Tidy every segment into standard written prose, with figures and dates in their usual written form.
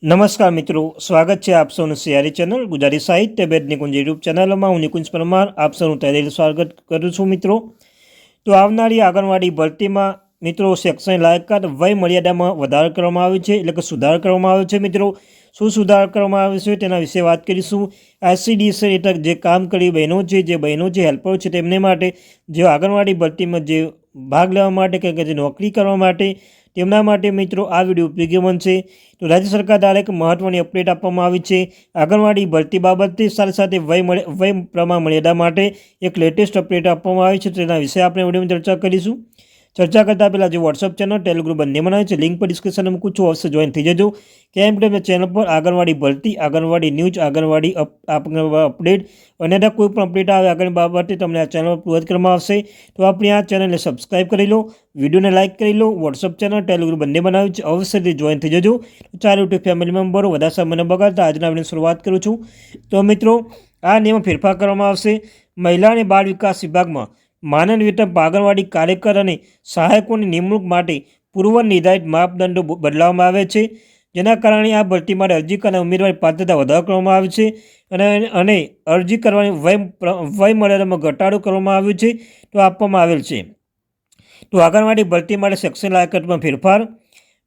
નમસ્કાર મિત્રો, સ્વાગત છે આપ સૌનું સિયારી ચેનલ ગુજરાતી સાહિત્ય ભેદ નિકુંજ યુટ્યુબ ચેનલમાં હું નિકુંજ પરમાર આપ સૌનું તહેદિલ સ્વાગત કરું છું મિત્રો। તો આવનારી આંગણવાડી ભરતીમાં મિત્રો શૈક્ષણિક લાયકાત વય મર્યાદામાં વધારો કરવામાં આવ્યો છે, એટલે કે સુધાર કરવામાં આવ્યો છે। મિત્રો શું સુધાર કરવામાં આવ્યો છે તેના વિશે વાત કરીશું। ICDC હેઠળ જે કામ કરી બહેનો છે, જે બહેનો જે હેલ્પરો છે તેમને માટે જે આંગણવાડી ભરતીમાં જે ભાગ લેવા માટે કે જે નોકરી કરવા માટે તેમના માટે મિત્રો આ વિડીયો ઉપયોગી બનશે। તો રાજ્ય સરકાર દ્વારા એક મહત્વની અપડેટ આપવામાં આવી છે આંગણવાડી ભરતી બાબતે, સાથે સાથે વય પ્રમાણ મર્યાદા માટે એક લેટેસ્ટ અપડેટ આપવામાં આવી છે, તેના વિશે આપણે વિડીયોમાં ચર્ચા કરીશું। ચર્ચા કરતાં પહેલાં જે વોટ્સઅપ ચેનલ ટેલિગ્રુપ બંને બનાવે છે, લિંક પર ડિસ્ક્રિપ્શનમાં મૂકું છું, અવશ્ય જોઈન થઈ જજો। કેમ કે ચેનલ પર આંગણવાડી ભરતી, આંગણવાડી ન્યૂઝ, આંગણવાડી અપડેટ અને કોઈ પણ અપડેટ આવે આગળ બાબતે તમને આ ચેનલ પર પ્રોવાઈડ કરવામાં આવશે। તો આપણી આ ચેનલને સબસ્ક્રાઈબ કરી લો, વિડીયોને લાઇક કરી લો, વોટ્સઅપ ચેનલ ટેલિગ્રુપ બંને બનાવ્યું છે, અવશ્યથી જોઈન થઈ જજો। ચાર યુટ્યુબ ફેમિલી મેમ્બરો વધારે સમયને બગાડતા આજના વિડીયોની શરૂઆત કરું છું। તો મિત્રો આ નિયમમાં ફેરફાર કરવામાં આવશે। મહિલા અને બાળ વિકાસ વિભાગમાં માનદ વેતન આંગણવાડી કાર્યકર અને સહાયકોની નિમણૂક માટે પૂર્વ નિર્ધારિત માપદંડો બદલાવવામાં આવે છે, જેના કારણે આ ભરતી માટે અરજી કરનાર ઉમેદવારની પાત્રતા વધારો કરવામાં આવે છે અને અરજી કરવાની વય મર્યાદામાં ઘટાડો કરવામાં આવ્યો છે, તો આપવામાં આવેલ છે। તો આંગણવાડી ભરતી માટે શૈક્ષણિક લાયકાતમાં ફેરફાર।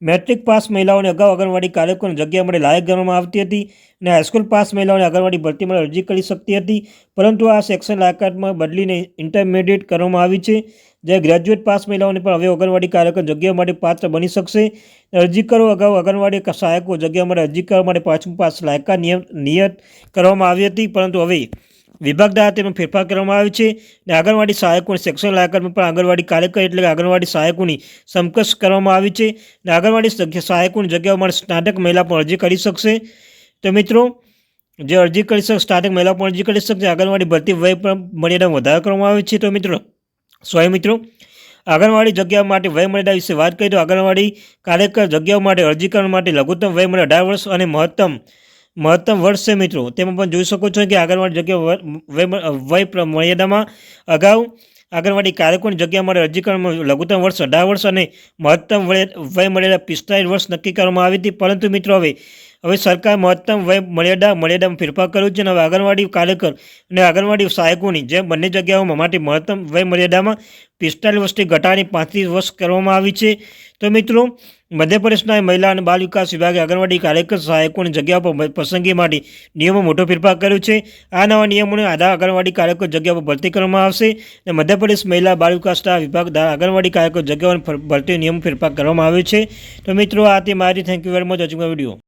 મેટ્રિક પાસ મહિલાઓને અગાઉ આંગણવાડી કાર્યકરોની જગ્યા માટે લાયક ગણવામાં આવતી હતી અને હાઈસ્કૂલ પાસ મહિલાઓને આંગણવાડી ભરતી માટે અરજી કરી શકતી હતી, પરંતુ આ શૈક્ષણિક લાયકાતમાં બદલીને ઇન્ટરમીડિયેટ કરવામાં આવી છે, જે ગ્રેજ્યુએટ પાસ મહિલાઓને પણ હવે આંગણવાડી કાર્યકર જગ્યા માટે પાત્ર બની શકશે। અરજી કરો અગાઉ આંગણવાડી સહાયકો જગ્યા માટે અરજી કરવા માટે 5મું પાસ લાયકાત નિયત કરવામાં આવી હતી, પરંતુ હવે વિભાગ દ્વારા તેમાં ફેરફાર કરવામાં આવ્યો છે અને આંગણવાડી સહાયકોની શૈક્ષણિક લાયકાતમાં પણ આંગણવાડી કાર્યકર એટલે કે આંગણવાડી સહાયકોની સમકક્ષ કરવામાં આવી છે અને આંગણવાડી સહાયકોની જગ્યાઓ માટે સ્નાતક મહિલા પણ અરજી કરી શકશે। તો મિત્રો જે અરજી કરી શકશે, સ્નાતક મહિલા પણ અરજી કરી શકશે। આંગણવાડી ભરતી વય મર્યાદામાં વધારો કરવામાં આવે છે। તો મિત્રો આંગણવાડી જગ્યાઓ માટે વય મર્યાદા વિશે વાત કરીએ તો આંગણવાડી કાર્યકર જગ્યાઓ માટે અરજી કરવા માટે લઘુત્તમ વય મર્યાદા 18 વર્ષ અને મહત્તમ વર્ષ છે મિત્રો। તેમાં પણ જોઈ શકો છો કે આંગણવાડી જગ્યા વય મર્યાદામાં અગાઉ આંગણવાડી કાર્યકરોની જગ્યા માટે અરજી કરવામાં લઘુત્તમ વર્ષ 18 વર્ષ અને મહત્તમ વય મર્યાદા 45 વર્ષ નક્કી કરવામાં આવી હતી, પરંતુ મિત્રો હવે સરકાર મહત્તમ વય મર્યાદામાં ફેરફાર કર્યો છે અને હવે આંગણવાડી કાર્યકર અને આંગણવાડી સહાયકોની જેમ બંને જગ્યાઓમાં માટે મહત્તમ વય મર્યાદામાં 45 વર્ષથી ઘટાડીને 35 વર્ષ કરવામાં આવી છે। તો મિત્રો મધ્યપ્રદેશના મહિલા અને બાળ વિકાસ વિભાગે આંગણવાડી કાર્યકર સહાયકોની જગ્યા પર પસંદગી માટે નિયમો મોટો ફેરફાર કર્યો છે। આ નવા નિયમોને આધારે આંગણવાડી કાર્યકર જગ્યા પર ભરતી કરવામાં આવશે અને મધ્યપ્રદેશ મહિલા બાળ વિકાસ વિભાગ દ્વારા આંગણવાડી કાર્યકર જગ્યાઓની ભરતી નિયમો ફેરફાર કરવામાં આવ્યો છે। તો મિત્રો આ તે માહિતી, thank you very much watching my video.